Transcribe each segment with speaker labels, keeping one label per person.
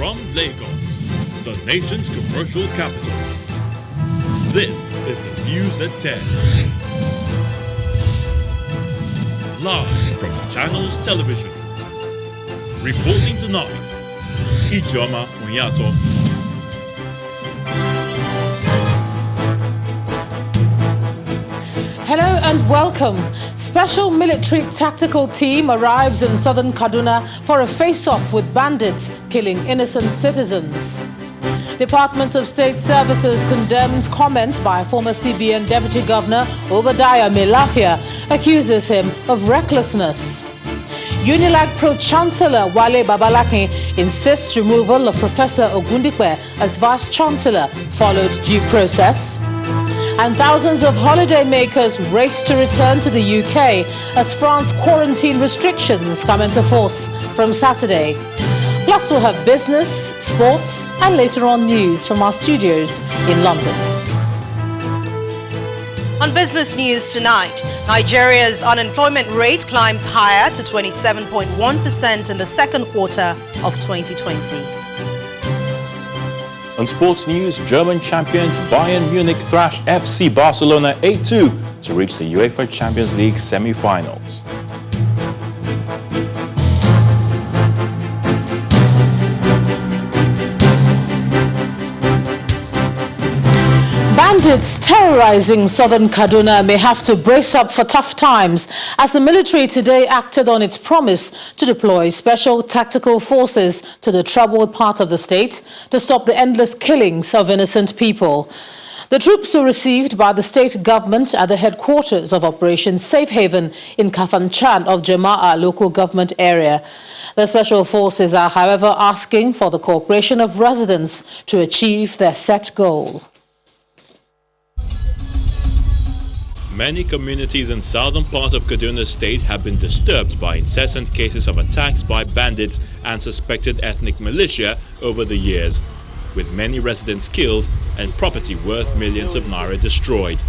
Speaker 1: From Lagos, the nation's commercial capital, this is the News at 10. Live from Channels Television. Reporting tonight, Ijoma Onyato.
Speaker 2: Hello and welcome. Special military tactical team arrives in southern Kaduna for a face-off with bandits killing innocent citizens. Department of State Services condemns comments by former CBN Deputy Governor Obadiah Mailafia, accuses him of recklessness. UNILAG Pro-Chancellor Wale Babalake insists removal of Professor Ogundikwe as Vice-Chancellor followed due process. And thousands of holiday makers race to return to the UK as France quarantine restrictions come into force from Saturday. Plus, we'll have business, sports, and later on news from our studios in London.
Speaker 3: On business news tonight, Nigeria's unemployment rate climbs higher to 27.1% in the second quarter of 2020.
Speaker 4: On sports news, German champions Bayern Munich thrashed FC Barcelona 8-2 to reach the UEFA Champions League semi-finals.
Speaker 2: Bandits terrorizing southern Kaduna may have to brace up for tough times as the military today acted on its promise to deploy special tactical forces to the troubled part of the state to stop the endless killings of innocent people. The troops were received by the state government at the headquarters of Operation Safe Haven in Kafanchan of Jama'a local government area. The special forces are, however, asking for the cooperation of residents to achieve their set goal.
Speaker 1: Many communities in southern part of Kaduna State have been disturbed by incessant cases of attacks by bandits and suspected ethnic militia over the years, with many residents killed and property worth millions of naira destroyed.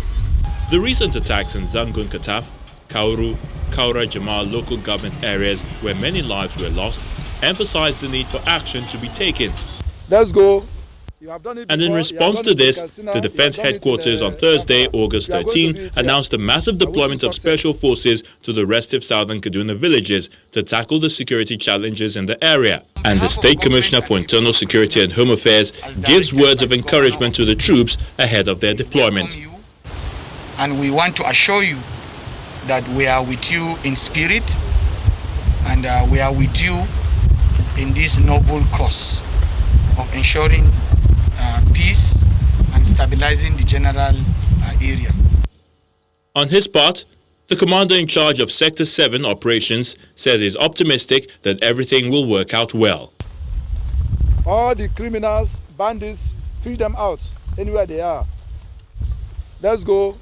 Speaker 1: The recent attacks in Zangun Kataf, Kauru, Kaura Jamal local government areas where many lives were lost emphasized the need for action to be taken.
Speaker 5: Let's go.
Speaker 1: And in response to this, the Defense Headquarters on Thursday, August 13, announced a massive deployment of special forces to the restive southern Kaduna villages to tackle the security challenges in the area. And the State Commissioner for Internal Security and Home Affairs gives words of encouragement to the troops ahead of their deployment.
Speaker 6: And we want to assure you that we are with you in spirit and we are with you in this noble cause of ensuring peace and stabilizing the general area.
Speaker 1: On his part, the commander in charge of Sector 7 operations says he's optimistic that everything will work out well.
Speaker 5: All the criminals, bandits, free them out anywhere they are. Let's go.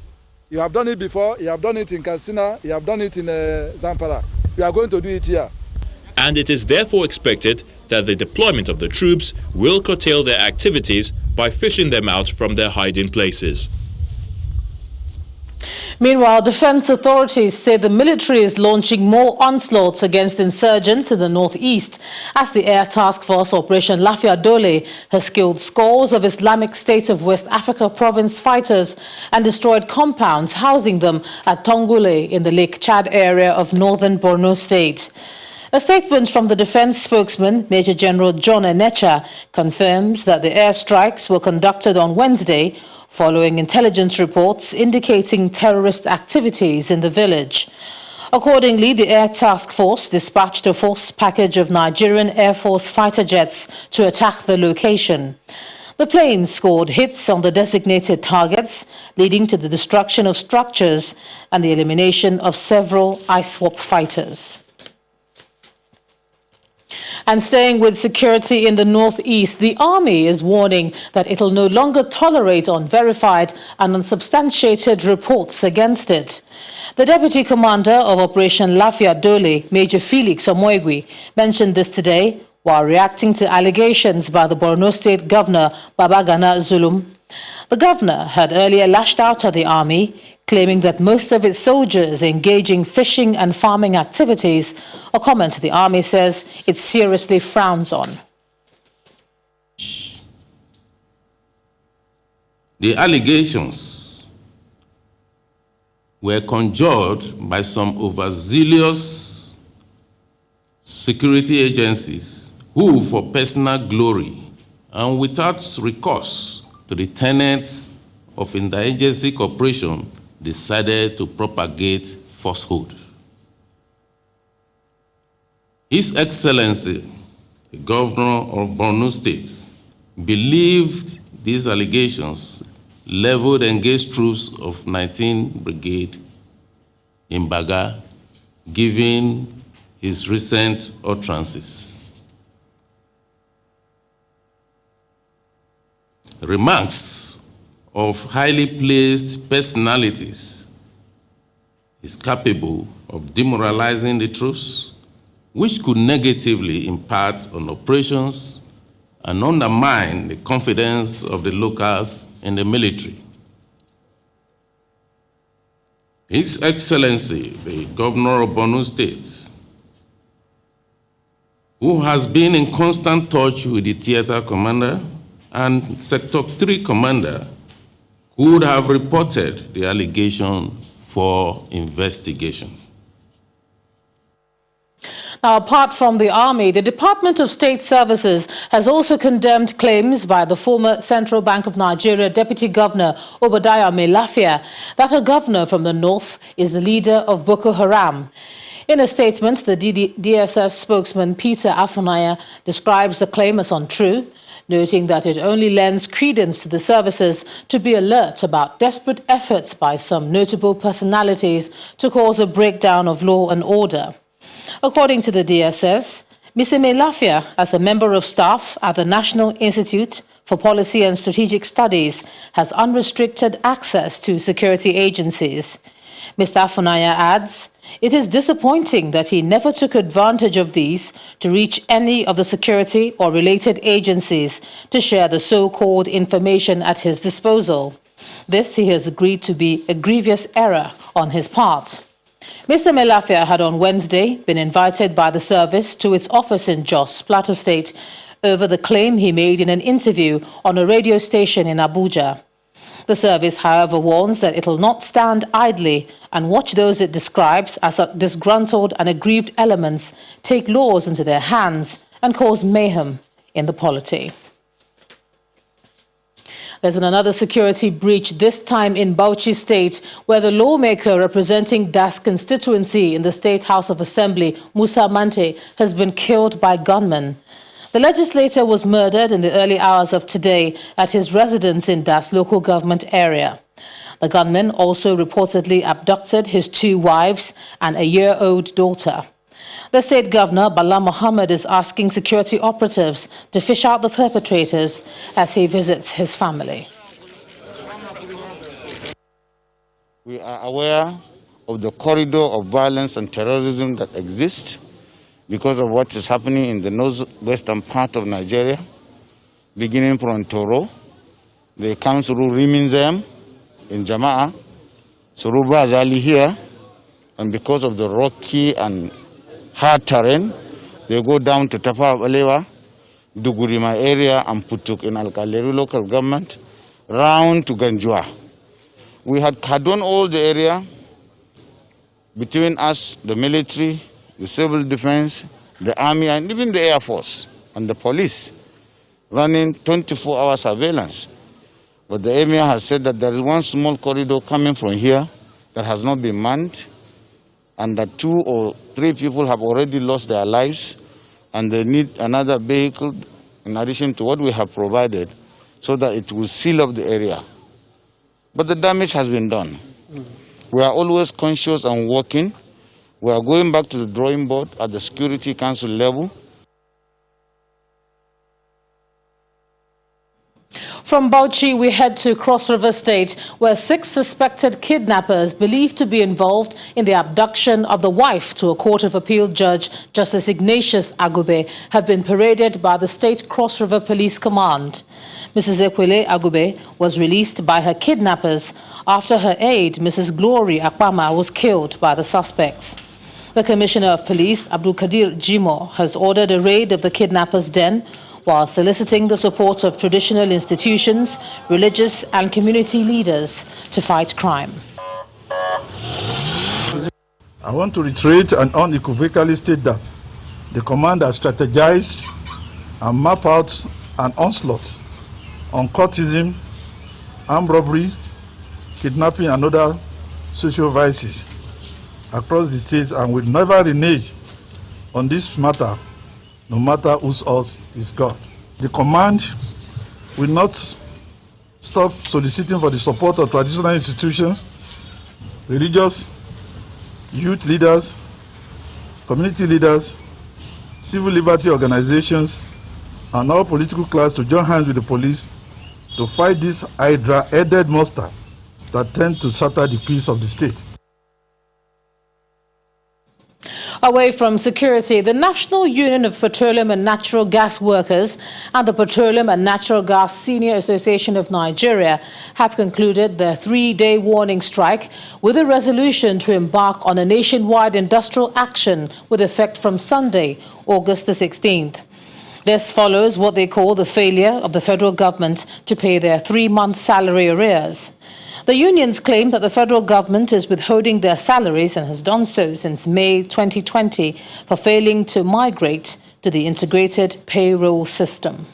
Speaker 5: You have done it before. You have done it in Katsina. You have done it in Zamfara. We are going to do it here.
Speaker 1: And it is therefore expected that the deployment of the troops will curtail their activities by fishing them out from their hiding places.
Speaker 2: Meanwhile, defense authorities say the military is launching more onslaughts against insurgents in the northeast as the Air Task Force Operation Lafia Dole has killed scores of Islamic State of West Africa province fighters and destroyed compounds housing them at Tongule in the Lake Chad area of northern Borno State. A statement from the defense spokesman, Major General John Enecha, confirms that the airstrikes were conducted on Wednesday following intelligence reports indicating terrorist activities in the village. Accordingly, the Air Task Force dispatched a force package of Nigerian Air Force fighter jets to attack the location. The planes scored hits on the designated targets, leading to the destruction of structures and the elimination of several ISWAP fighters. And staying with security in the northeast, the army is warning that it will no longer tolerate unverified and unsubstantiated reports against it. The deputy commander of Operation Lafia Dole, Major Felix Omoigui, mentioned this today while reacting to allegations by the Borno State Governor Governor Zulum. The governor had earlier lashed out at the army, claiming that most of its soldiers engage in fishing and farming activities, a comment the army says it seriously frowns on.
Speaker 7: The allegations were conjured by some overzealous security agencies who, for personal glory and without recourse to the tenets of interagency cooperation, decided to propagate falsehood. His Excellency, the Governor of Borno State, believed these allegations leveled engaged troops of 19th Brigade in Baga, given his recent utterances. Remarks of highly placed personalities is capable of demoralizing the troops, which could negatively impact on operations and undermine the confidence of the locals in the military. His Excellency, the Governor of Borno State, who has been in constant touch with the theater commander and Sector 3 commander, could have reported the allegation for investigation.
Speaker 2: Now, apart from the Army, the Department of State Services has also condemned claims by the former Central Bank of Nigeria Deputy Governor Obadiah Mailafia that a governor from the north is the leader of Boko Haram. In a statement, the DSS spokesman Peter Afunaya describes the claim as untrue, noting that it only lends credence to the services to be alert about desperate efforts by some notable personalities to cause a breakdown of law and order. According to the DSS, Mr. Mailafia, as a member of staff at the National Institute for Policy and Strategic Studies, has unrestricted access to security agencies. Mr. Afunaya adds, it is disappointing that he never took advantage of these to reach any of the security or related agencies to share the so-called information at his disposal. This he has agreed to be a grievous error on his part. Mr. Mailafia had on Wednesday been invited by the service to its office in Jos, Plateau State, over the claim he made in an interview on a radio station in Abuja. The service, however, warns that it will not stand idly and watch those it describes as disgruntled and aggrieved elements take laws into their hands and cause mayhem in the polity. There's been another security breach, this time in Bauchi State, where the lawmaker representing Das constituency in the State House of Assembly, Musa Mante, has been killed by gunmen. The legislator was murdered in the early hours of today at his residence in Das local government area. The gunmen also reportedly abducted his 2 wives and a year-old daughter. The state governor, Bala Mohammed, is asking security operatives to fish out the perpetrators as he visits his family.
Speaker 8: We are aware of the corridor of violence and terrorism that exists because of what is happening in the northwestern part of Nigeria, beginning from Toro. They come through Riminzem in Jama'a, through Bazali here, and because of the rocky and hard terrain, they go down to Tafa Balewa, Dugurima area, and Putuk in Alkaleru local government, round to Ganjua. We had cordoned all the area between us, the military, the civil defense, the army, and even the air force and the police, running 24-hour surveillance. But the emir has said that there is one small corridor coming from here that has not been manned, and that 2 or 3 people have already lost their lives, and they need another vehicle in addition to what we have provided so that it will seal up the area. But the damage has been done. We are always conscious and working. We are going back to the drawing board at the Security Council level.
Speaker 2: From Bauchi, we head to Cross River State, where 6 suspected kidnappers believed to be involved in the abduction of the wife to a Court of Appeal judge, Justice Ignatius Agube, have been paraded by the State Cross River Police Command. Mrs. Ekwele Agube was released by her kidnappers after her aide, Mrs. Glory Akpama, was killed by the suspects. The Commissioner of Police, Abdul Kadir Jimo, has ordered a raid of the kidnappers' den, while soliciting the support of traditional institutions, religious and community leaders to fight crime.
Speaker 5: I want to reiterate and unequivocally state that the command has strategized and mapped out an onslaught on courtism, armed robbery, kidnapping and other social vices across the states and will never renege on this matter, no matter whose us is God. The command will not stop soliciting for the support of traditional institutions, religious, youth leaders, community leaders, civil liberty organizations, and all political class to join hands with the police to fight this hydra-headed monster that tend to shatter the peace of the state.
Speaker 2: Away from security, the National Union of Petroleum and Natural Gas Workers and the Petroleum and Natural Gas Senior Association of Nigeria have concluded their 3-day warning strike with a resolution to embark on a nationwide industrial action with effect from Sunday, August the 16th. This follows what they call the failure of the federal government to pay their 3-month salary arrears. The unions claim that the federal government is withholding their salaries and has done so since May 2020 for failing to migrate to the integrated payroll system.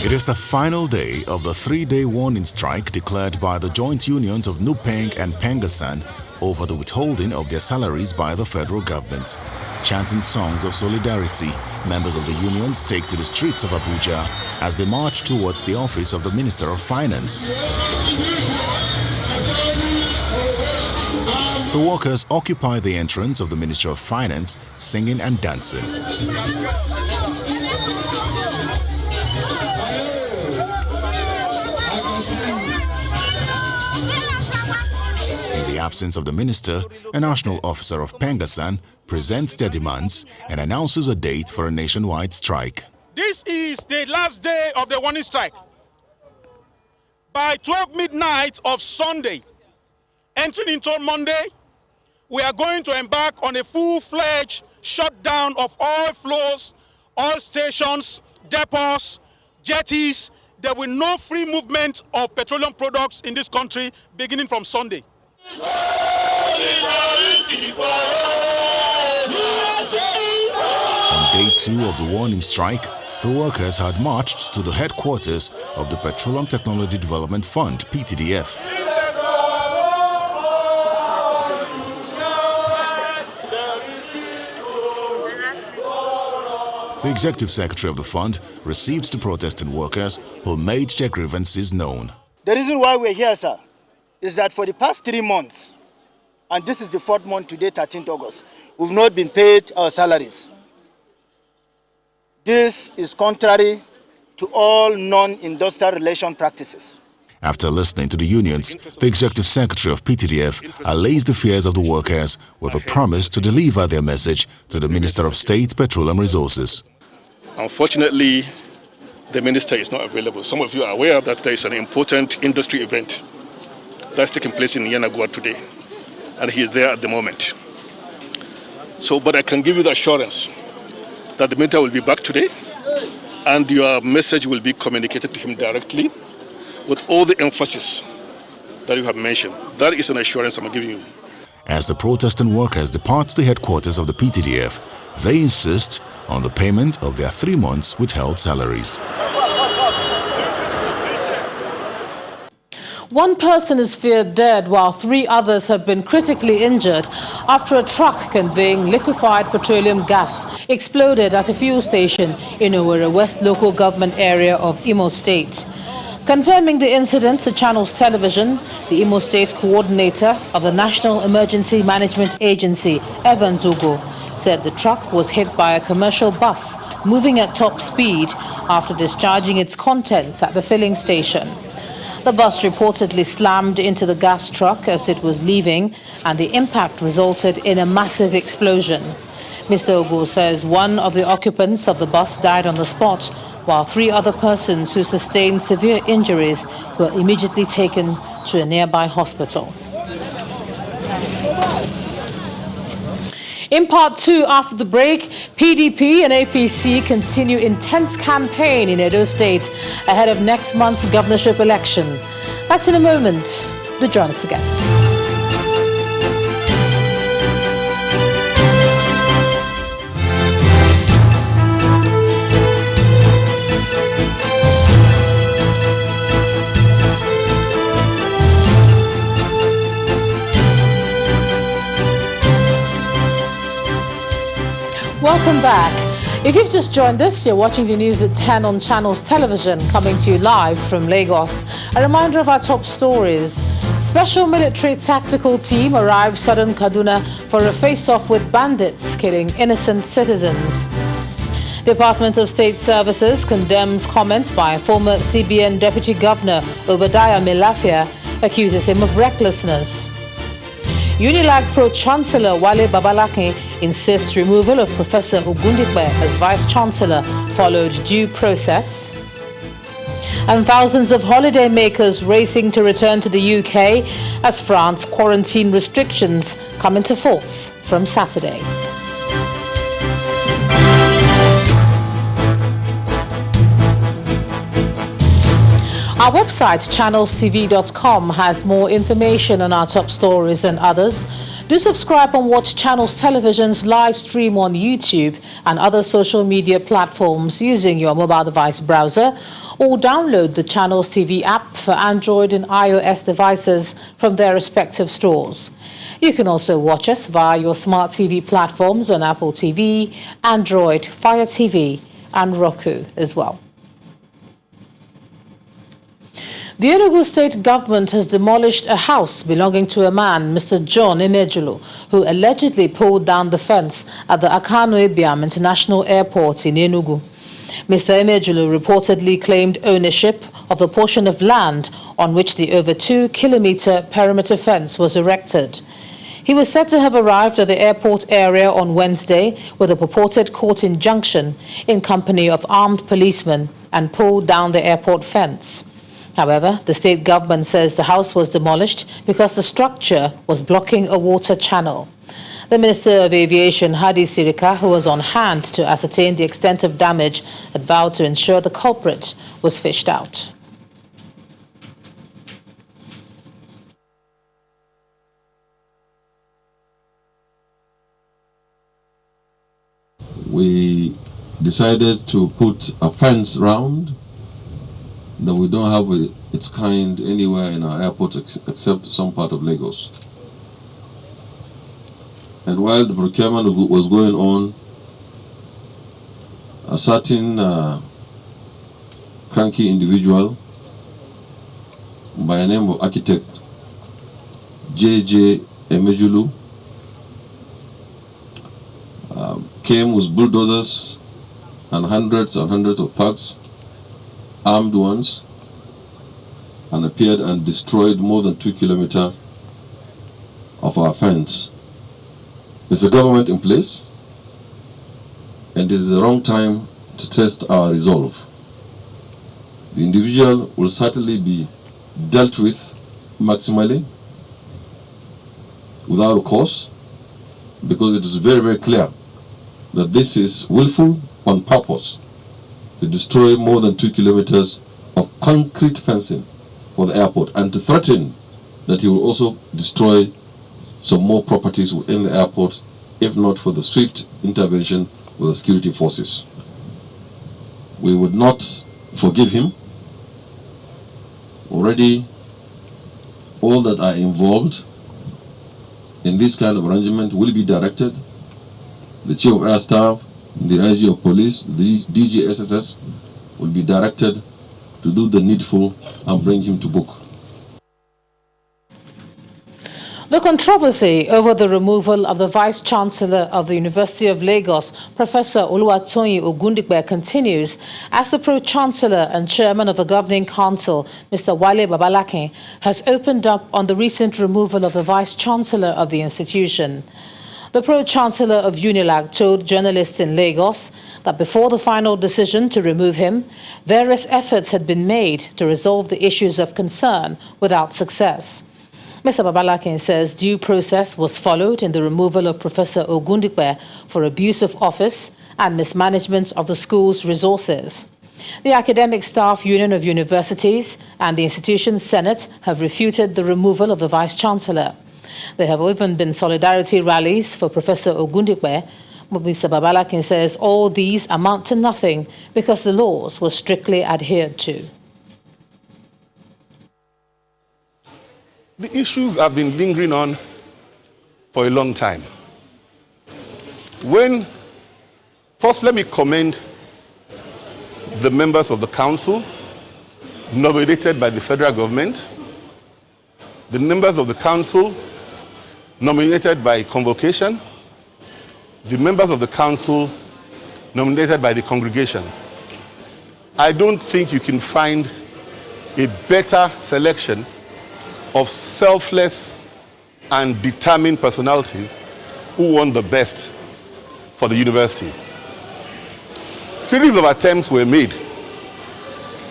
Speaker 9: It is the final day of the 3-day warning strike declared by the joint unions of NUPENG and Pengasan over the withholding of their salaries by the federal government. Chanting songs of solidarity, members of the unions take to the streets of Abuja as they march towards the office of the Minister of Finance. The workers occupy the entrance of the Minister of Finance, singing and dancing. In the absence of the minister, a national officer of Pengasan presents their demands and announces a date for a nationwide strike.
Speaker 10: This is the last day of the warning strike. By 12 midnight of Sunday, entering into Monday, we are going to embark on a full-fledged shutdown of all flows, all stations, depots, jetties. There will be no free movement of petroleum products in this country beginning from Sunday.
Speaker 9: On day 2 of the warning strike, the workers had marched to the headquarters of the Petroleum Technology Development Fund, PTDF. The executive secretary of the fund received the protesting workers who made their grievances known.
Speaker 11: The reason why we're here, sir, is that for the past 3 months, and this is the 4th month today, 13th August, we've not been paid our salaries. This is contrary to all non-industrial relation practices.
Speaker 9: After listening to the unions, the executive secretary of PTDF allays the fears of the workers with a promise to deliver their message to the Minister of State Petroleum Resources.
Speaker 12: Unfortunately, the minister is not available. Some of you are aware that there is an important industry event that's taking place in Enugu today, and he is there at the moment. But I can give you the assurance that the minister will be back today, and your message will be communicated to him directly with all the emphasis that you have mentioned. That is an assurance I'm giving you.
Speaker 9: As the protesting workers depart the headquarters of the PTDF, they insist on the payment of their 3 months withheld salaries.
Speaker 2: One person is feared dead while 3 others have been critically injured after a truck conveying liquefied petroleum gas exploded at a fuel station in Owerri West local government area of Imo State. Confirming the incident to Channels Television, the Imo State coordinator of the National Emergency Management Agency, Evan Zugo, said the truck was hit by a commercial bus moving at top speed after discharging its contents at the filling station. The bus reportedly slammed into the gas truck as it was leaving, and the impact resulted in a massive explosion. Mr. Ogo says one of the occupants of the bus died on the spot, while 3 other persons who sustained severe injuries were immediately taken to a nearby hospital. In part 2, after the break, PDP and APC continue intense campaign in Edo State ahead of next month's governorship election. That's in a moment. Do join us again. Welcome back. If you've just joined us, you're watching the news at 10 on Channels Television, coming to you live from Lagos. A reminder of our top stories. Special military tactical team arrived southern Kaduna for a face-off with bandits killing innocent citizens. Department of State Services condemns comments by former CBN Deputy Governor Obadiah Mailafia, accuses him of recklessness. UNILAG Pro-Chancellor Wale Babalakin insists removal of Professor Ogundikbe as Vice-Chancellor followed due process. And thousands of holiday makers racing to return to the UK as France quarantine restrictions come into force from Saturday. Our website, channelstv.com, has more information on our top stories and others. Do subscribe and watch Channels Television's live stream on YouTube and other social media platforms using your mobile device browser, or download the Channels TV app for Android and iOS devices from their respective stores. You can also watch us via your smart TV platforms on Apple TV, Android, Fire TV, and Roku as well. The Enugu state government has demolished a house belonging to a man, Mr. John Emejulu, who allegedly pulled down the fence at the Akano-Ibiam International Airport in Enugu. Mr. Emejulu reportedly claimed ownership of a portion of land on which the over 2-kilometer perimeter fence was erected. He was said to have arrived at the airport area on Wednesday with a purported court injunction in company of armed policemen and pulled down the airport fence. However, the state government says the house was demolished because the structure was blocking a water channel. The Minister of Aviation, Hadi Sirika, who was on hand to ascertain the extent of damage, had vowed to ensure the culprit was fished out.
Speaker 13: We decided to put a fence round that we don't have its kind anywhere in our airport except some part of Lagos. And while the procurement was going on, a certain cranky individual by the name of architect J.J. Emejulu came with bulldozers and hundreds of thugs, armed ones, and appeared and destroyed more than 2 kilometers of our fence. There's a government in place, and it is the wrong time to test our resolve. The individual will certainly be dealt with maximally, without a cause, because it is very, very clear that this is willful on purpose to destroy more than 2 kilometers of concrete fencing for the airport, and to threaten that he will also destroy some more properties within the airport if not for the swift intervention of the security forces. We would not forgive him. Already, all that are involved in this kind of arrangement will be directed. The Chief of Air Staff, the IG of Police, the DGSSS will be directed to do the needful and bring him to book.
Speaker 2: The controversy over the removal of the Vice-Chancellor of the University of Lagos, Professor Oluwatoyin Ogundikbe, continues as the Pro-Chancellor and Chairman of the Governing Council, Mr. Wale Babalakin, has opened up on the recent removal of the Vice-Chancellor of the institution. The Pro-Chancellor of UNILAG told journalists in Lagos that before the final decision to remove him, various efforts had been made to resolve the issues of concern without success. Mr. Babalakin says due process was followed in the removal of Professor Ogundikwe for abuse of office and mismanagement of the school's resources. The Academic Staff Union of Universities and the institution's Senate have refuted the removal of the Vice-Chancellor. There have even been solidarity rallies for Professor Ogundikwe, but Mr. Babalakin says all these amount to nothing because the laws were strictly adhered to.
Speaker 14: The issues have been lingering on for a long time. First, let me commend the members of the council nominated by the federal government, the members of the council nominated by convocation, the members of the council nominated by the congregation. I don't think you can find a better selection of selfless and determined personalities who want the best for the university. Series of attempts were made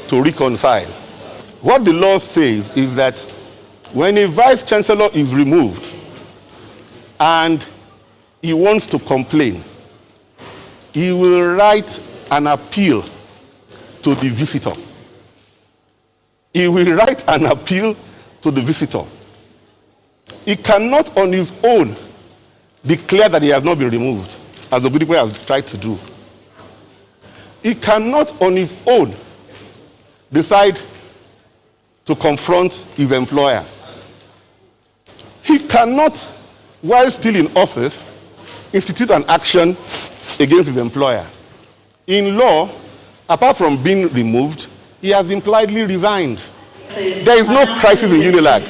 Speaker 14: to reconcile. What the law says is that when a vice-chancellor is removed and he wants to complain, he will write an appeal to the visitor. He will write an appeal to the visitor. He cannot on his own declare that he has not been removed, as the Ogundikwe has tried to do. He cannot on his own decide to confront his employer. He cannot, while still in office, institute an action against his employer. In law, apart from being removed, he has impliedly resigned. There is no crisis in UNILAG.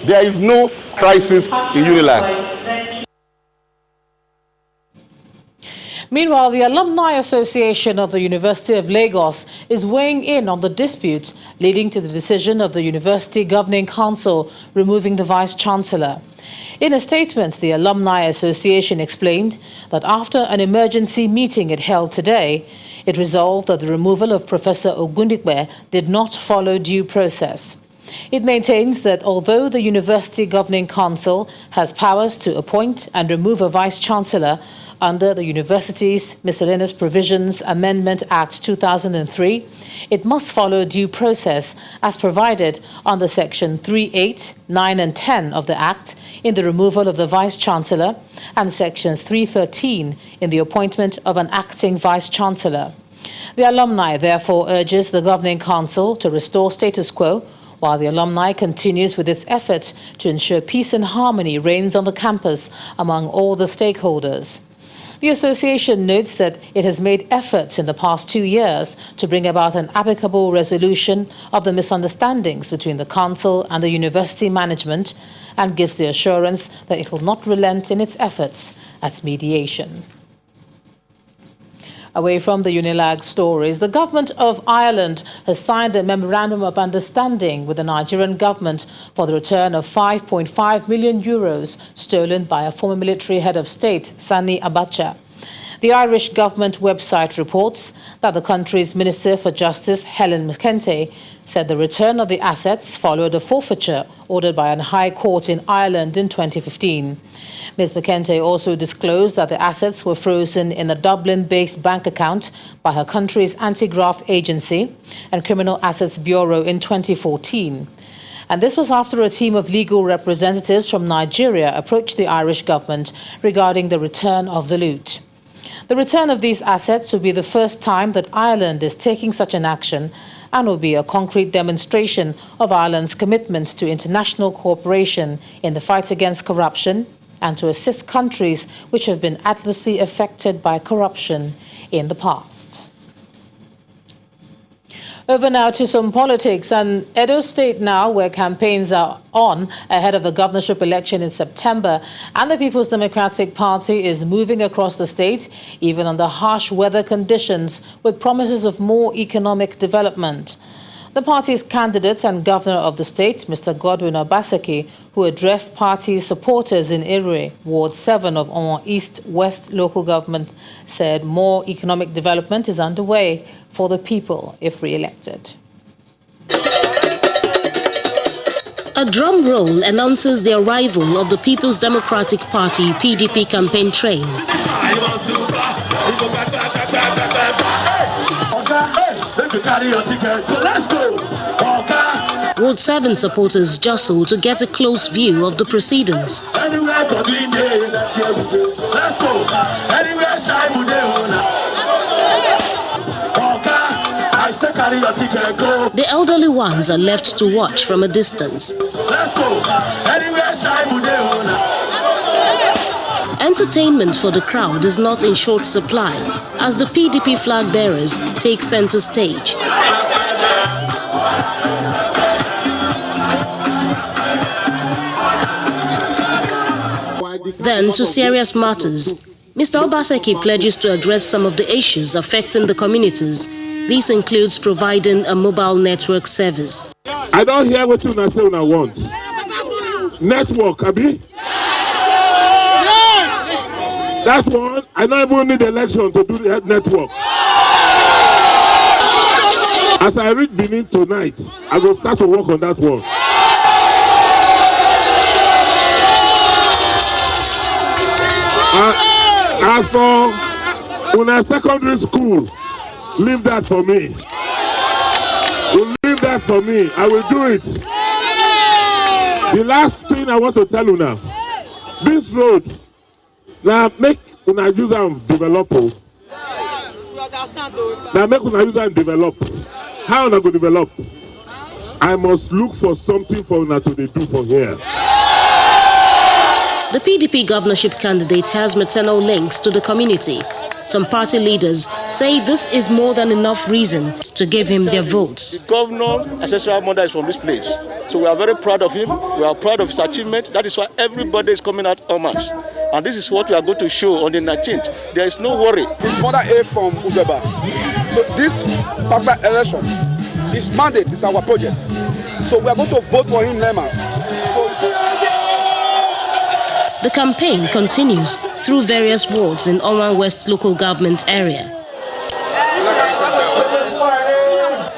Speaker 14: There is no crisis in UNILAG.
Speaker 2: Meanwhile, the Alumni Association of the University of Lagos is weighing in on the dispute leading to the decision of the University Governing Council removing the Vice-Chancellor. In a statement, the Alumni Association explained that after an emergency meeting it held today, it resolved that the removal of Professor Ogundikwe did not follow due process. It maintains that although the University Governing Council has powers to appoint and remove a Vice-Chancellor under the Universities Miscellaneous Provisions Amendment Act 2003, it must follow due process as provided under Section 3(8), 9 and 10 of the Act in the removal of the Vice-Chancellor and Sections 313 in the appointment of an acting Vice-Chancellor. The alumni therefore urges the Governing Council to restore status quo while the alumni continues with its effort to ensure peace and harmony reigns on the campus among all the stakeholders. The association notes that it has made efforts in the past 2 years to bring about an amicable resolution of the misunderstandings between the council and the university management and gives the assurance that it will not relent in its efforts at mediation. Away from the UNILAG stories, the government of Ireland has signed a memorandum of understanding with the Nigerian government for the return of 5.5 million euros stolen by a former military head of state, Sani Abacha. The Irish government website reports that the country's Minister for Justice, Helen McEntee, said the return of the assets followed a forfeiture ordered by a high court in Ireland in 2015. Ms. McEntee also disclosed that the assets were frozen in a Dublin-based bank account by her country's Anti-Graft Agency and Criminal Assets Bureau in 2014. And this was after a team of legal representatives from Nigeria approached the Irish government regarding the return of the loot. The return of these assets will be the first time that Ireland is taking such an action and will be a concrete demonstration of Ireland's commitment to international cooperation in the fight against corruption and to assist countries which have been adversely affected by corruption in the past. Over now to some politics, and Edo State now, where campaigns are on ahead of the governorship election in September, and the People's Democratic Party is moving across the state, even under harsh weather conditions, with promises of more economic development. The party's candidate and governor of the state, Mr. Godwin Obaseki, who addressed party supporters in Ire, Ward 7 of Omo East-West local government, said more economic development is underway for the people if re-elected.
Speaker 15: A drum roll announces the arrival of the People's Democratic Party PDP campaign train. Ward 7 supporters jostle to get a close view of the proceedings. The elderly ones are left to watch from a distance. Entertainment for the crowd is not in short supply as the PDP flag bearers take center stage. Then to serious matters. Mr. Obaseki pledges to address some of the issues affecting the communities. This includes providing a mobile network service.
Speaker 16: I don't hear what you say when I want. Network, Abi? That one, I don't even need election to do the network. As I reach Benin tonight, I will start to work on that one. As for Una secondary school, leave that for me. Leave that for me. I will do it. The last thing I want to tell you now, this road, now make Una use and develop. Now make Una use and develop. How Una go develop? I must look for something for Una to do for here.
Speaker 15: The PDP governorship candidate has maternal links to the community. Some party leaders say this is more than enough reason to give him their votes.
Speaker 17: The governor's ancestral mother is from this place. So we are very proud of him. We are proud of his achievement. That is why everybody is coming out en masse. And this is what we are going to show on the 19th. There is no worry.
Speaker 18: His mother A from Uzeba. So this particular election, his mandate is our project. So we are going to vote for him, Lemans.
Speaker 15: The campaign continues through various wards in Oman West local government area.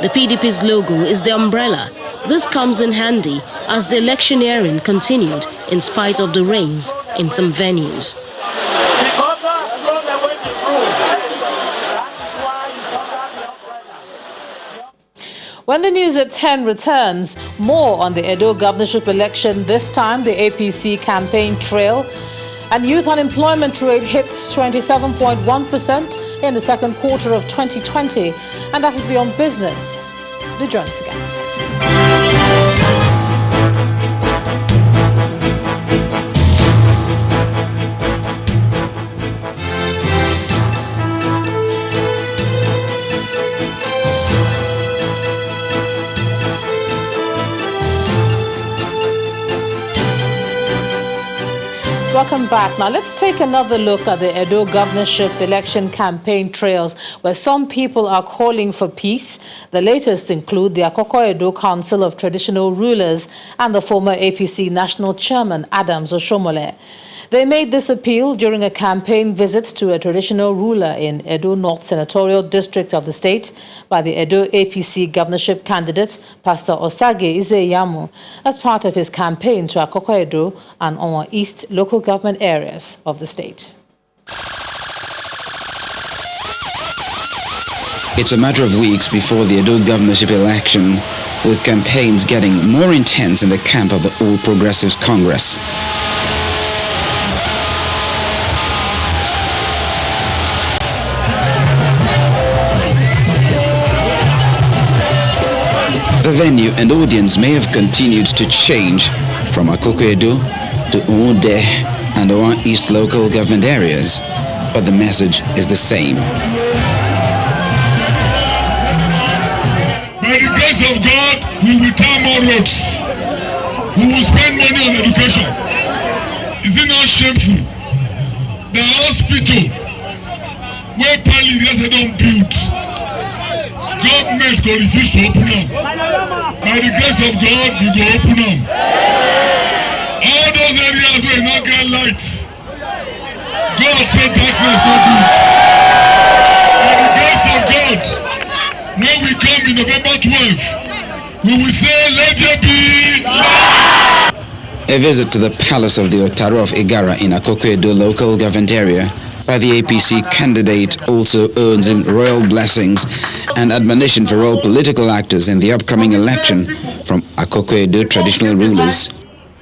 Speaker 15: The PDP's logo is the umbrella. This comes in handy as the electioneering continued in spite of the rains in some venues.
Speaker 2: When the news at 10 returns, more on the Edo governorship election, this time the APC campaign trail. And youth unemployment rate hits 27.1% in the second quarter of 2020. And that will be on business. Do join us again. Welcome back. Now let's take another look at the Edo governorship election campaign trails where some people are calling for peace. The latest include the Akoko Edo Council of Traditional Rulers and the former APC National Chairman Adams Oshomole. They made this appeal during a campaign visit to a traditional ruler in Edo North Senatorial District of the state by the Edo APC governorship candidate, Pastor Osage Izeyamu, as part of his campaign to Akoko Edo and Owa East local government areas of the state.
Speaker 19: It's a matter of weeks before the Edo governorship election, with campaigns getting more intense in the camp of the All Progressives Congress. The venue and audience may have continued to change from Akoko Edo to Ode and Owa East local government areas, but the message is the same.
Speaker 20: By the grace of God, we will tar more roads. We will spend money on education. Is it not shameful? The hospital where Pali don't build, government go refuse to open up. By the grace of God, we go open up. All those areas where not get lights, God said darkness no good. By the grace of God, when we come in November 12th, we will say, let there be light.
Speaker 19: A visit to the palace of the Otaru of Igara in Akoko-Edo local government area by the APC candidate also earns him royal blessings and admonition for all political actors in the upcoming election from Akoko-Edo traditional rulers.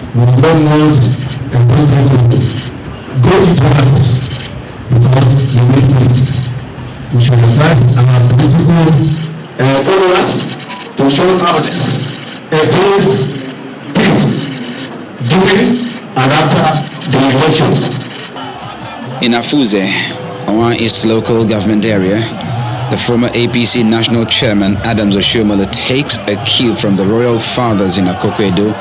Speaker 21: We don't want a president to go into politics because we need peace. We should advise our political followers to show others a peace during and after the elections.
Speaker 19: In Afuze, Owan East local government area, the former APC national chairman Adams Oshiomhole takes a cue from the royal fathers in Akoko-Edo,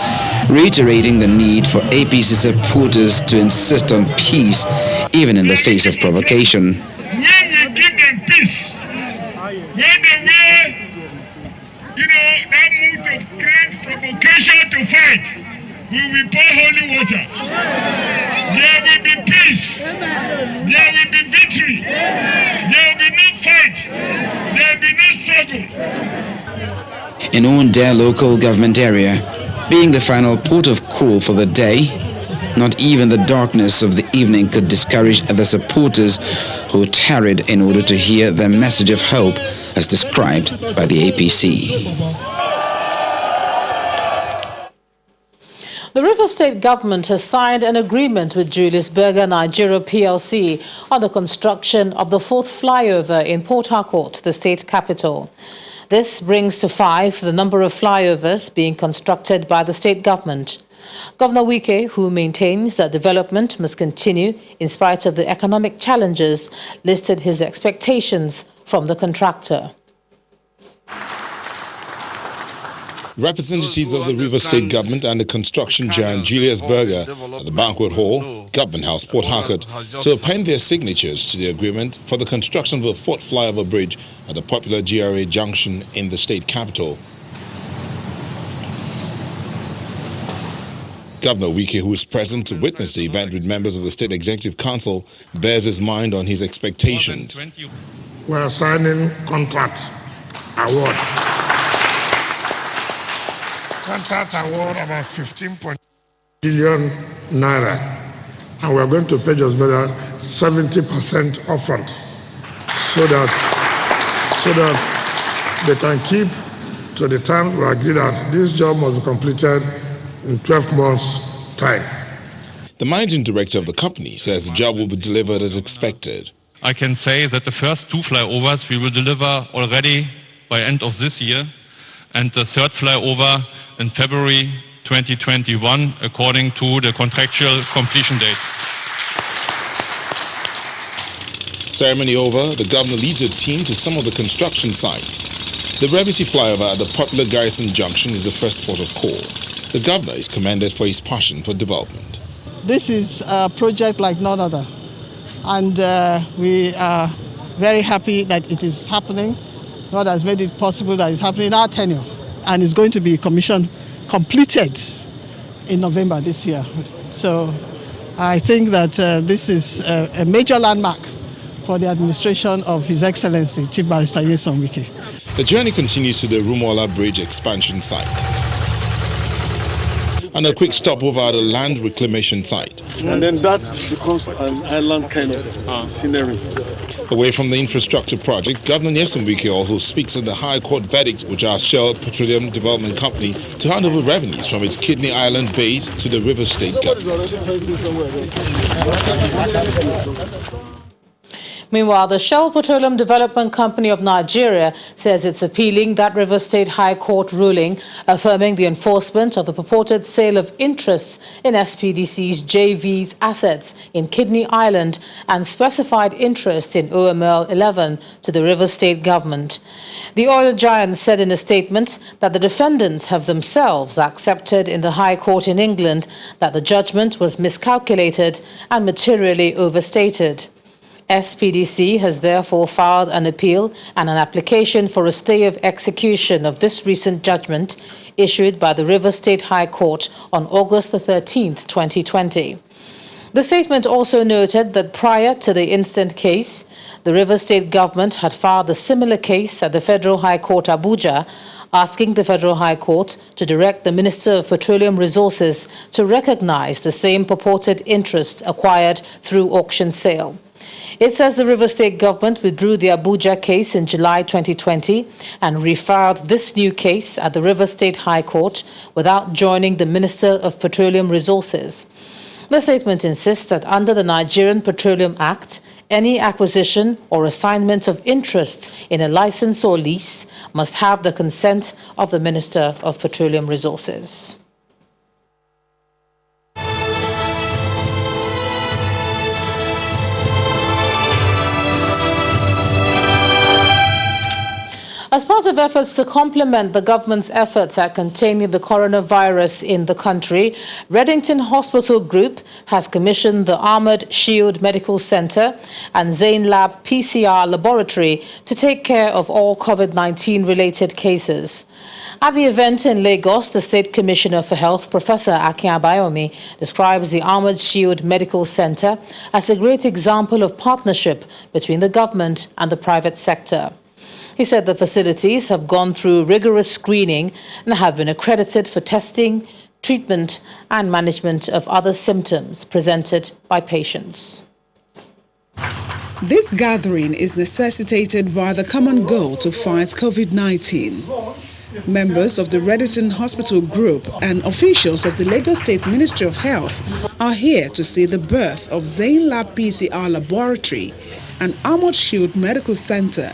Speaker 19: reiterating the need for APC supporters to insist on peace even in the face of provocation.
Speaker 20: When we give them peace, when they wear, that mood of great provocation to fight, we will pour holy water. There will be peace. There will be victory. There will be no fight. There will be no struggle.
Speaker 19: In Ounde local government area, being the final port of call for the day, not even the darkness of the evening could discourage the supporters who tarried in order to hear the message of hope as described by the APC.
Speaker 2: The Rivers State government has signed an agreement with Julius Berger Nigeria PLC on the construction of the 4th flyover in Port Harcourt, the state capital. This brings to 5 the number of flyovers being constructed by the state government. Governor Wike, who maintains that development must continue in spite of the economic challenges, listed his expectations from the contractor.
Speaker 22: Representatives of the River State government and the construction giant Julius Berger at the Banquet Hall, Government House, Port Harcourt, to append their signatures to the agreement for the construction of the 4th flyover bridge at the popular GRA junction in the state capital. Governor Wike, who is present to witness the event with members of the State Executive Council, bears his mind on his expectations.
Speaker 20: We are signing contract award. Contract award about 15.0 billion naira, and we are going to pay just better 70% upfront, so that they can keep to the time we agreed that this job must be completed in 12 months' time.
Speaker 22: The managing director of the company says the job will be delivered as expected.
Speaker 23: I can say that the first 2 flyovers we will deliver already by end of this year, and the 3rd flyover in February 2021, according to the contractual completion date.
Speaker 22: Ceremony over, the governor leads a team to some of the construction sites. The Revisi flyover at the popular Garrison Junction is the first port of call. The governor is commended for his passion for development.
Speaker 24: This is a project like none other, and we are very happy that it is happening. God has made it possible that it's happening in our tenure, and it's going to be completed in November this year. So I think that this is a major landmark for the administration of His Excellency Chief Barrister Nyesom Wike.
Speaker 22: The journey continues to the Rumola Bridge expansion site, and a quick stopover at a land reclamation site.
Speaker 25: And then that becomes an island kind of scenery.
Speaker 22: Away from the infrastructure project, Governor Nyesom Wike also speaks on the High Court verdicts which are Shell Petroleum Development Company to hand over revenues from its Kidney Island base to the River State government.
Speaker 2: Meanwhile, the Shell Petroleum Development Company of Nigeria says it's appealing that River State High Court ruling, affirming the enforcement of the purported sale of interests in SPDC's JV's assets in Kidney Island and specified interest in OML 11 to the River State government. The oil giant said in a statement that the defendants have themselves accepted in the High Court in England that the judgment was miscalculated and materially overstated. SPDC has therefore filed an appeal and an application for a stay of execution of this recent judgment issued by the River State High Court on August the 13th, 2020. The statement also noted that prior to the instant case, the River State government had filed a similar case at the Federal High Court Abuja asking the Federal High Court to direct the Minister of Petroleum Resources to recognize the same purported interest acquired through auction sale. It says the Rivers State government withdrew the Abuja case in July 2020 and refiled this new case at the Rivers State High Court without joining the Minister of Petroleum Resources. The statement insists that under the Nigerian Petroleum Act, any acquisition or assignment of interests in a license or lease must have the consent of the Minister of Petroleum Resources. As part of efforts to complement the government's efforts at containing the coronavirus in the country, Reddington Hospital Group has commissioned the Armored Shield Medical Center and Zain Lab PCR Laboratory to take care of all COVID-19 related cases. At the event in Lagos, the State Commissioner for Health, Professor Akin Abayomi, describes the Armored Shield Medical Center as a great example of partnership between the government and the private sector. He said the facilities have gone through rigorous screening and have been accredited for testing, treatment, and management of other symptoms presented by patients.
Speaker 1: This gathering is necessitated by the common goal to fight COVID-19. Members of the Reddington Hospital Group and officials of the Lagos State Ministry of Health are here to see the birth of Zain Lab PCR Laboratory and Armored Shield Medical Center,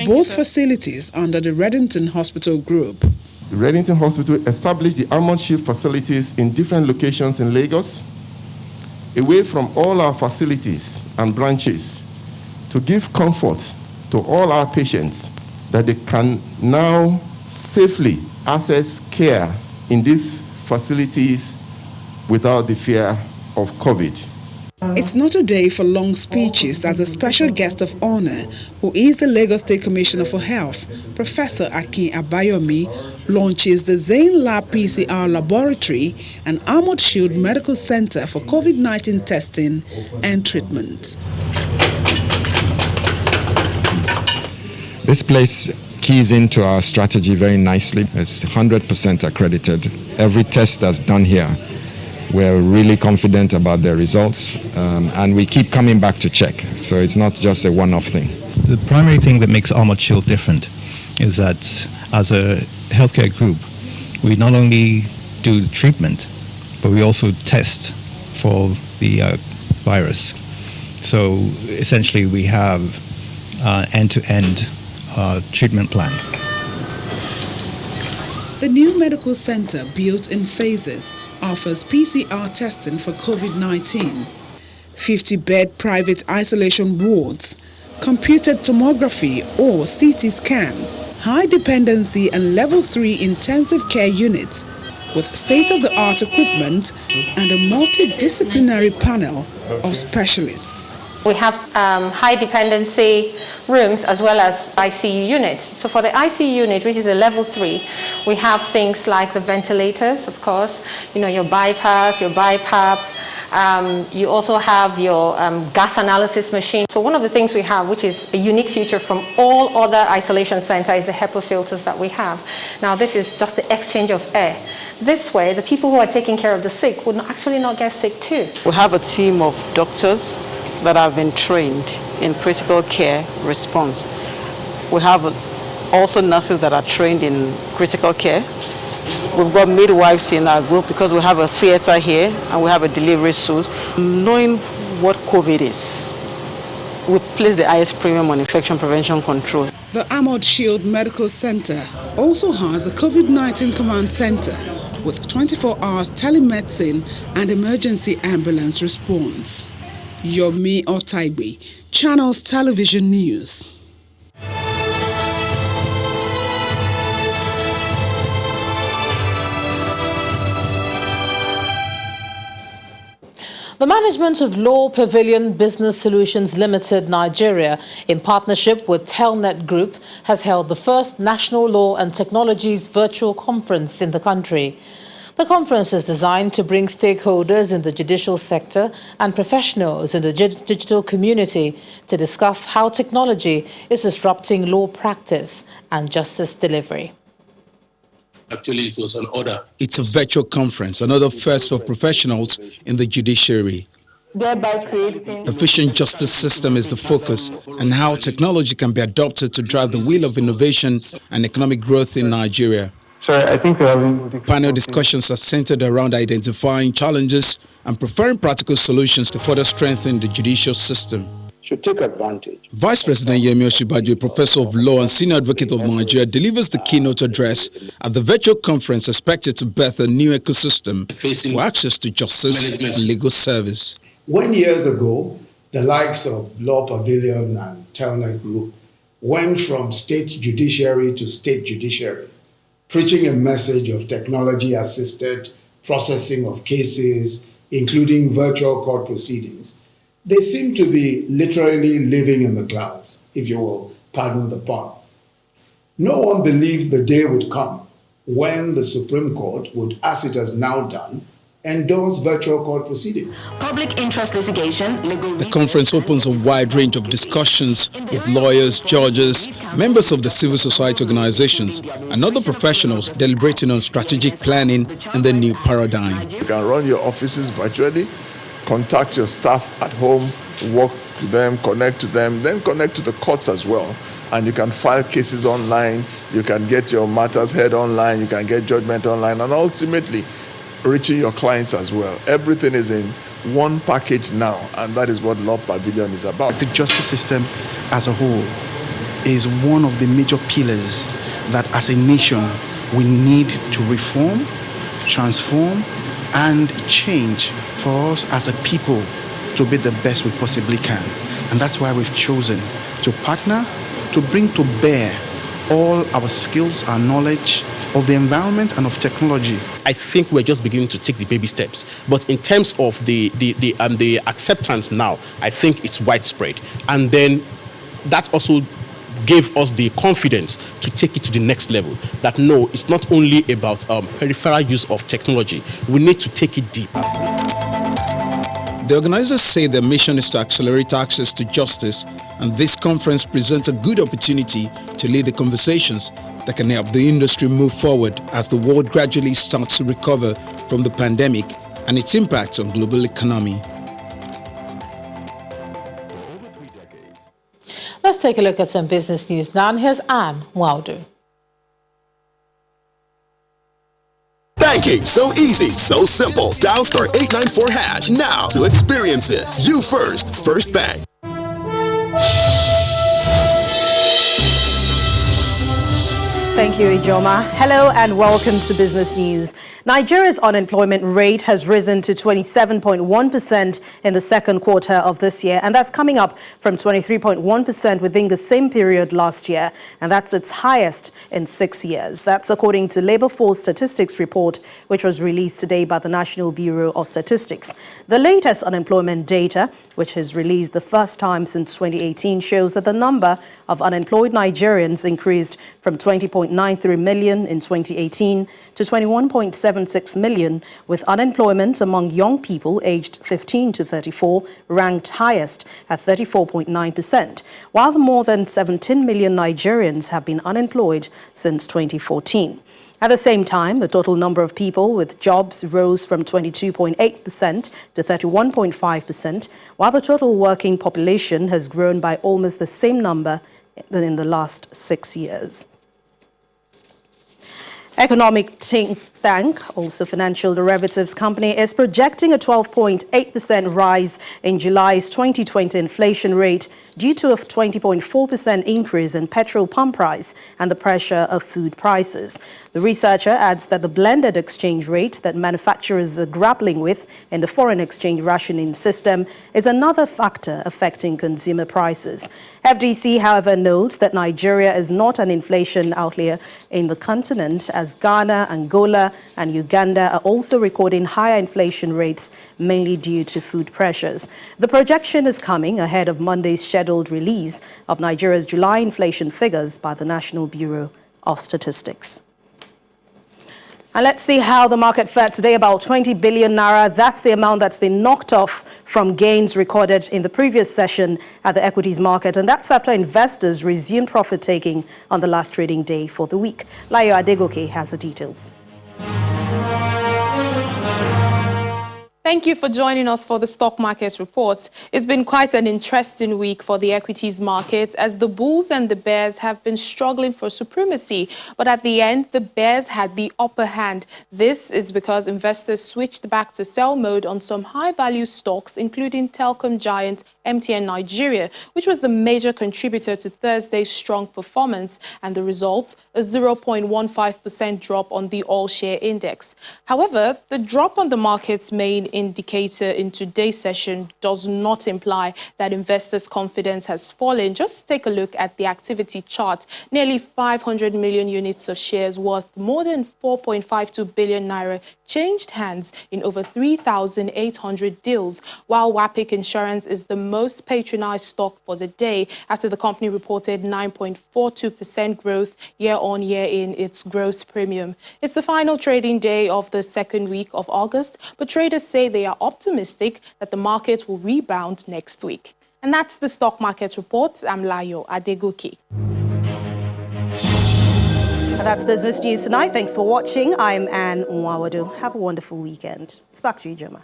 Speaker 1: both facilities under the Reddington Hospital Group.
Speaker 3: The Reddington Hospital established the Armored Shield facilities in different locations in Lagos, away from all our facilities and branches, to give comfort to all our patients that they can now safely access care in these facilities without the fear of COVID.
Speaker 1: It's not a day for long speeches as a special guest of honor, who is the Lagos State Commissioner for Health, Professor Akin Abayomi, launches the Zain Lab PCR Laboratory and Armored Shield Medical Center for COVID-19 testing and treatment.
Speaker 4: This place keys into our strategy very nicely. It's 100% accredited. Every test that's done here, we're really confident about their results, and we keep coming back to check. So it's not just a one-off thing.
Speaker 6: The primary thing that makes Armored Shield different is that as a healthcare group, we not only do the treatment, but we also test for the virus. So essentially we have end-to-end treatment plan.
Speaker 1: The new medical center, built in phases, offers PCR testing for COVID-19, 50-bed private isolation wards, computed tomography or CT scan, high dependency and level 3 intensive care units with state-of-the-art equipment and a multidisciplinary panel of specialists.
Speaker 7: We have high dependency rooms as well as ICU units. So for the ICU unit, which is a level 3, we have things like the ventilators, of course, your BiPAS, your BiPAP. You also have your gas analysis machine. So one of the things we have, which is a unique feature from all other isolation centers, is the HEPA filters that we have. Now this is just the exchange of air. This way, the people who are taking care of the sick would actually not get sick too.
Speaker 26: We have a team of doctors that have been trained in critical care response. We have also nurses that are trained in critical care. We've got midwives in our group because we have a theater here and we have a delivery suite. Knowing what COVID is, we place the highest premium on infection prevention control.
Speaker 1: The Armored Shield Medical Center also has a COVID-19 command center with 24 hours telemedicine and emergency ambulance response. Yomi Otaibe, Channels Television News.
Speaker 2: The management of Law Pavilion Business Solutions Limited, Nigeria, in partnership with Telnet Group, has held the first National Law and Technologies virtual conference in the country. The conference is designed to bring stakeholders in the judicial sector and professionals in the digital community to discuss how technology is disrupting law practice and justice delivery.
Speaker 5: Actually, it was an order.
Speaker 8: It's a virtual conference, another first for professionals in the judiciary.
Speaker 9: Thereby creating
Speaker 8: Efficient justice system is the focus, and how technology can be adopted to drive the wheel of innovation and economic growth in Nigeria.
Speaker 10: Sorry, I think we're having
Speaker 8: Panel discussions are centered around identifying challenges and preferring practical solutions to further strengthen the judicial system.
Speaker 11: Should take advantage.
Speaker 8: Vice President Yemi Osinbajo, Professor of Law and Senior Advocate of Nigeria, delivers the keynote address at the virtual conference expected to birth a new ecosystem for access to justice and legal service.
Speaker 11: When years ago, the likes of Law Pavilion and Telnet Group went from state judiciary to state judiciary, preaching a message of technology-assisted processing of cases, including virtual court proceedings, they seem to be literally living in the clouds, if you will, pardon the pun. No one believed the day would come when the Supreme Court would, as it has now done, endorse virtual court proceedings.
Speaker 9: public interest litigation, legal.
Speaker 8: The conference opens a wide range of discussions with lawyers, judges, members of the civil society organizations, and other professionals deliberating on strategic planning and the new paradigm.
Speaker 12: You can run your offices virtually, contact your staff at home, work with them, connect to them, then connect to the courts as well. And you can file cases online, you can get your matters heard online, you can get judgment online, and ultimately reaching your clients as well. Everything is in one package now, and that is what Law Pavilion is about.
Speaker 27: The justice system as a whole is one of the major pillars that as a nation we need to reform, transform, and change for us as a people to be the best we possibly can. And that's why we've chosen to partner, to bring to bear all our skills, our knowledge of the environment and of technology.
Speaker 28: I think we're just beginning to take the baby steps. But in terms of the acceptance now, I think it's widespread. And then that also gave us the confidence to take it to the next level. That no, it's not only about peripheral use of technology. We need to take it deep.
Speaker 8: The organizers say their mission is to accelerate access to justice, and this conference presents a good opportunity to lead the conversations that can help the industry move forward as the world gradually starts to recover from the pandemic and its impact on global economy.
Speaker 2: Let's take a look at some business news now, and here's Anne Waudu.
Speaker 29: Banking, so easy, so simple. Dial *894# now to experience it. You first, First Bank.
Speaker 30: Thank you, Ijoma. Hello and welcome to Business News. Nigeria's unemployment rate has risen to 27.1% in the second quarter of this year, and that's coming up from 23.1% within the same period last year, and that's its highest in 6 years. That's according to Labor Force Statistics report, which was released today by the National Bureau of Statistics. The latest unemployment data, which is released the first time since 2018, shows that the number of unemployed Nigerians increased from 20.93 million in 2018 to 21.76 million, with unemployment among young people aged 15 to 34 ranked highest at 34.9%, while more than 17 million Nigerians have been unemployed since 2014. At the same time, the total number of people with jobs rose from 22.8% to 31.5%, while the total working population has grown by almost the same number than in the last 6 years. Economic think tank, also financial derivatives company, is projecting a 12.8% rise in July's 2020 inflation rate due to a 20.4% increase in petrol pump price and the pressure of food prices. The researcher adds that the blended exchange rate that manufacturers are grappling with in the foreign exchange rationing system is another factor affecting consumer prices. FDC, however, notes that Nigeria is not an inflation outlier in the continent, as Ghana, Angola, and Uganda are also recording higher inflation rates, mainly due to food pressures. The projection is coming ahead of Monday's scheduled release of Nigeria's July inflation figures by the National Bureau of Statistics. And let's see how the market fared today. About 20 billion naira. That's the amount that's been knocked off from gains recorded in the previous session at the equities market. And that's after investors resumed profit taking on the last trading day for the week. Layo Adegoke has the details.
Speaker 5: Thank you for joining us for the stock market report. It's been quite an interesting week for the equities market as the bulls and the bears have been struggling for supremacy. But at the end, the bears had the upper hand. This is because investors switched back to sell mode on some high-value stocks, including telecom giant MTN Nigeria, which was the major contributor to Thursday's strong performance. And the result, a 0.15% drop on the all-share index. However, the drop on the market's main indicator in today's session does not imply that investors' confidence has fallen. Just take a look at the activity chart. Nearly 500 million units of shares worth more than 4.52 billion naira changed hands in over 3,800 deals, while WAPIC Insurance is the most patronized stock for the day after the company reported 9.42% growth year-on-year in its gross premium. It's the final trading day of the second week of August, but traders say they are optimistic that the market will rebound next week. And that's the stock market report. I'm Layo Adegoke.
Speaker 30: And that's Business News tonight. Thanks for watching. I'm Anne Nwawadu. Have a wonderful weekend. It's back to you, Joma.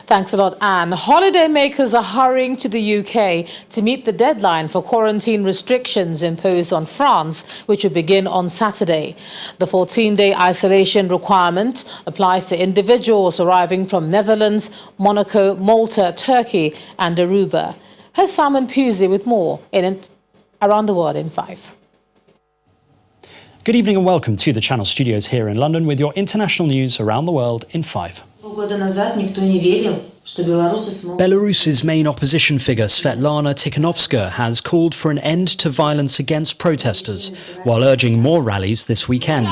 Speaker 2: Thanks a lot, Anne. Holiday makers are hurrying to the UK to meet the deadline for quarantine restrictions imposed on France, which will begin on Saturday. The 14-day isolation requirement applies to individuals arriving from Netherlands, Monaco, Malta, Turkey and Aruba. Here's Simon Pusey with more in Around the World in 5.
Speaker 13: Good evening and welcome to the Channel Studios here in London with your international news around the world in 5. Belarus's main opposition figure, Svetlana Tikhanovskaya, has called for an end to violence against protesters, while urging more rallies this weekend.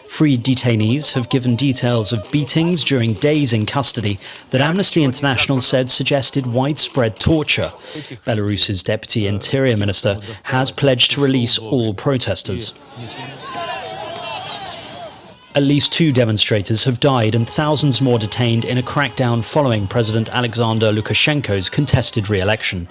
Speaker 13: Freed detainees have given details of beatings during days in custody that Amnesty International said suggested widespread torture. Belarus's Deputy Interior Minister has pledged to release all protesters. At least 2 demonstrators have died and thousands more detained in a crackdown following President Alexander Lukashenko's contested re-election.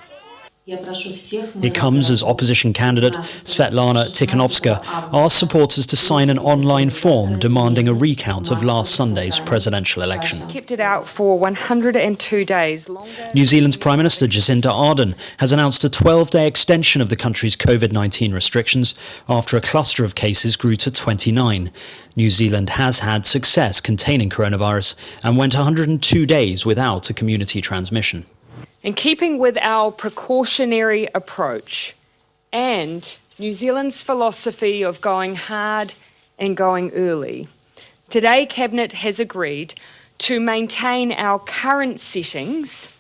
Speaker 13: It comes as opposition candidate Svetlana Tikhanovskaya asked supporters to sign an online form demanding a recount of last Sunday's presidential election.
Speaker 14: Kept it out for 102 days.
Speaker 13: New Zealand's Prime Minister Jacinda Ardern has announced a 12-day extension of the country's COVID-19 restrictions after a cluster of cases grew to 29. New Zealand has had success containing coronavirus and went 102 days without a community transmission.
Speaker 14: In keeping with our precautionary approach and New Zealand's philosophy of going hard and going early, today Cabinet has agreed to maintain our current settings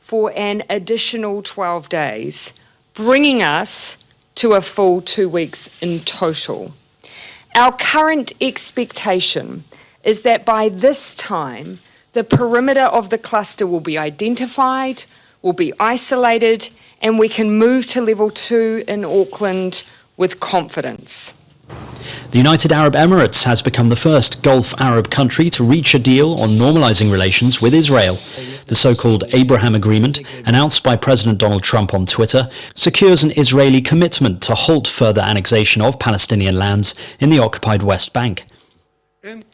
Speaker 14: for an additional 12 days, bringing us to a full 2 weeks in total. Our current expectation is that by this time, the perimeter of the cluster will be identified, will be isolated, and we can move to level 2 in Auckland with confidence.
Speaker 13: The United Arab Emirates has become the first Gulf Arab country to reach a deal on normalizing relations with Israel. The so-called Abraham Agreement, announced by President Donald Trump on Twitter, secures an Israeli commitment to halt further annexation of Palestinian lands in the occupied West Bank.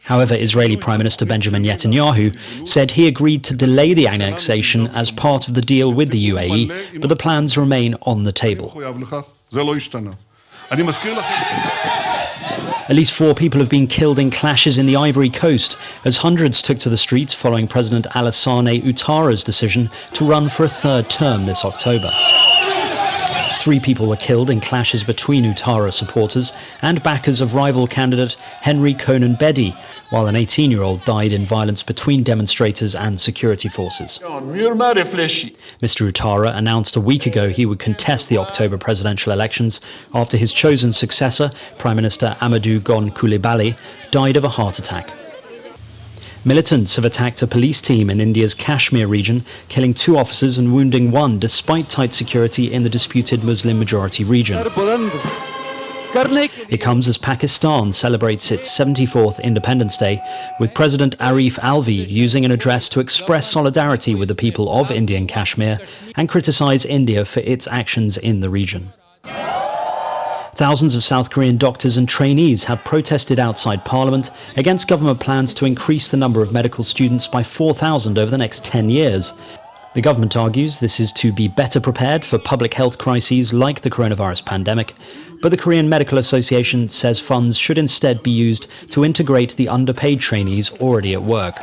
Speaker 13: However, Israeli Prime Minister Benjamin Netanyahu said he agreed to delay the annexation as part of the deal with the UAE, but the plans remain on the table. At least 4 people have been killed in clashes in the Ivory Coast as hundreds took to the streets following President Alassane Ouattara's decision to run for a 3rd term this October. 3 people were killed in clashes between Ouattara supporters and backers of rival candidate Henry Konan Bedi, while an 18-year-old died in violence between demonstrators and security forces. Mr. Ouattara announced a week ago he would contest the October presidential elections after his chosen successor, Prime Minister Amadou Gon Coulibaly, died of a heart attack. Militants have attacked a police team in India's Kashmir region, killing 2 officers and wounding 1 despite tight security in the disputed Muslim-majority region. It comes as Pakistan celebrates its 74th Independence Day, with President Arif Alvi using an address to express solidarity with the people of Indian Kashmir and criticize India for its actions in the region. Thousands of South Korean doctors and trainees have protested outside Parliament against government plans to increase the number of medical students by 4,000 over the next 10 years. The government argues this is to be better prepared for public health crises like the coronavirus pandemic, but the Korean Medical Association says funds should instead be used to integrate the underpaid trainees already at work.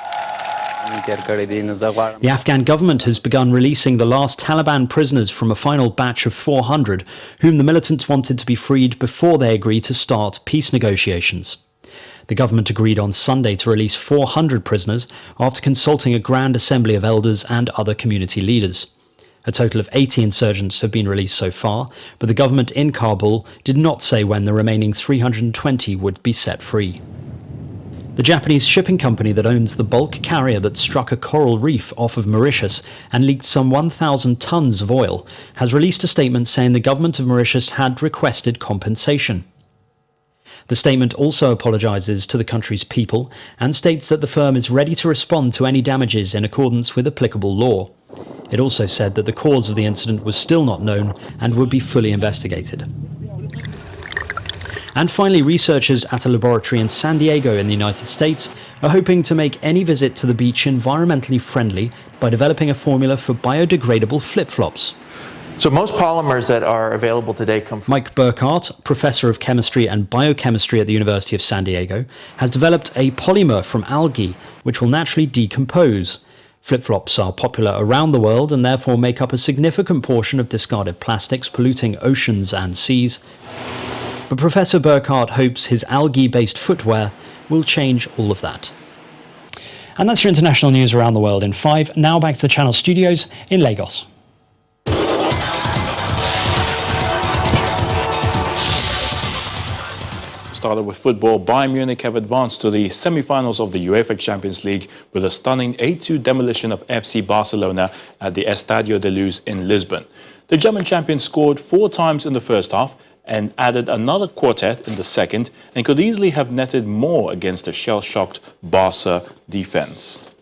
Speaker 13: The Afghan government has begun releasing the last Taliban prisoners from a final batch of 400, whom the militants wanted to be freed before they agreed to start peace negotiations. The government agreed on Sunday to release 400 prisoners after consulting a Grand Assembly of Elders and other community leaders. A total of 80 insurgents have been released so far, but the government in Kabul did not say when the remaining 320 would be set free. The Japanese shipping company that owns the bulk carrier that struck a coral reef off of Mauritius and leaked some 1,000 tons of oil has released a statement saying the government of Mauritius had requested compensation. The statement also apologises to the country's people and states that the firm is ready to respond to any damages in accordance with applicable law. It also said that the cause of the incident was still not known and would be fully investigated. And finally, researchers at a laboratory in San Diego in the United States are hoping to make any visit to the beach environmentally friendly by developing a formula for biodegradable flip-flops.
Speaker 15: So most polymers that are available today come from...
Speaker 13: Mike Burkhart, professor of chemistry and biochemistry at the University of San Diego, has developed a polymer from algae which will naturally decompose. Flip-flops are popular around the world and therefore make up a significant portion of discarded plastics polluting oceans and seas. But Professor Burkhart hopes his algae-based footwear will change all of that. And that's your international news around the world in 5. Now back to the Channel studios in Lagos.
Speaker 16: Started with football. Bayern Munich have advanced to the semi-finals of the UEFA Champions League with a stunning 8-2 demolition of FC Barcelona at the Estadio de Luz in Lisbon. The German champions scored 4 times in the first half and added another quartet in the second, and could easily have netted more against a shell-shocked Barca defense.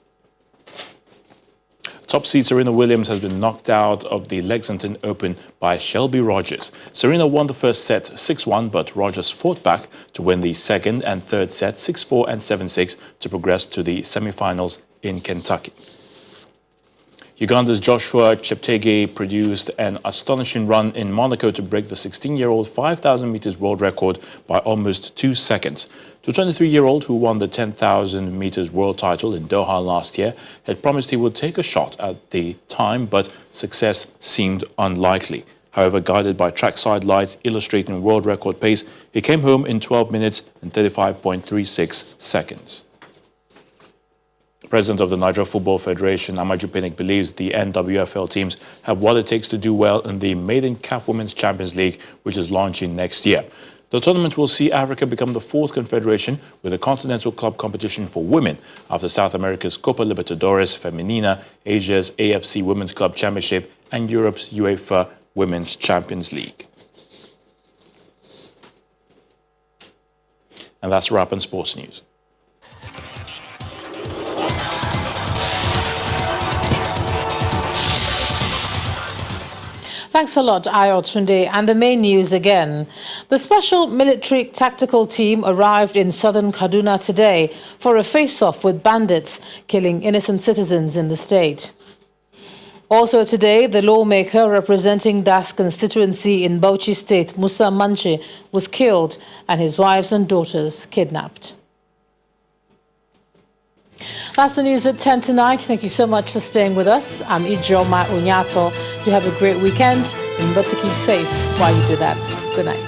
Speaker 16: Top seed Serena Williams has been knocked out of the Lexington Open by Shelby Rogers. Serena won the first set 6-1, but Rogers fought back to win the second and third set 6-4 and 7-6 to progress to the semi-finals in Kentucky. Uganda's Joshua Cheptegei produced an astonishing run in Monaco to break the 16-year-old 5,000 meters world record by almost 2 seconds. The 23-year-old, who won the 10,000 meters world title in Doha last year, had promised he would take a shot at the time, but success seemed unlikely. However, guided by trackside lights illustrating world record pace, he came home in 12 minutes and 35.36 seconds. President of the Nigeria Football Federation, Amaju Pinnick, believes the NWFL teams have what it takes to do well in the Maiden CAF Women's Champions League, which is launching next year. The tournament will see Africa become the 4th confederation with a continental club competition for women after South America's Copa Libertadores Femenina, Asia's AFC Women's Club Championship, and Europe's UEFA Women's Champions League. And that's a wrap on sports news.
Speaker 2: Thanks a lot, Ayo Tunde. And the main news again. The Special Military Tactical Team arrived in southern Kaduna today for a face-off with bandits, killing innocent citizens in the state. Also today, the lawmaker representing Das constituency in Bauchi State, Musa Manche, was killed and his wives and daughters kidnapped. That's the news at 10 tonight. Thank you so much for staying with us. I'm Ijoma Unyato. Do have a great weekend. Remember to keep safe while you do that. Good night.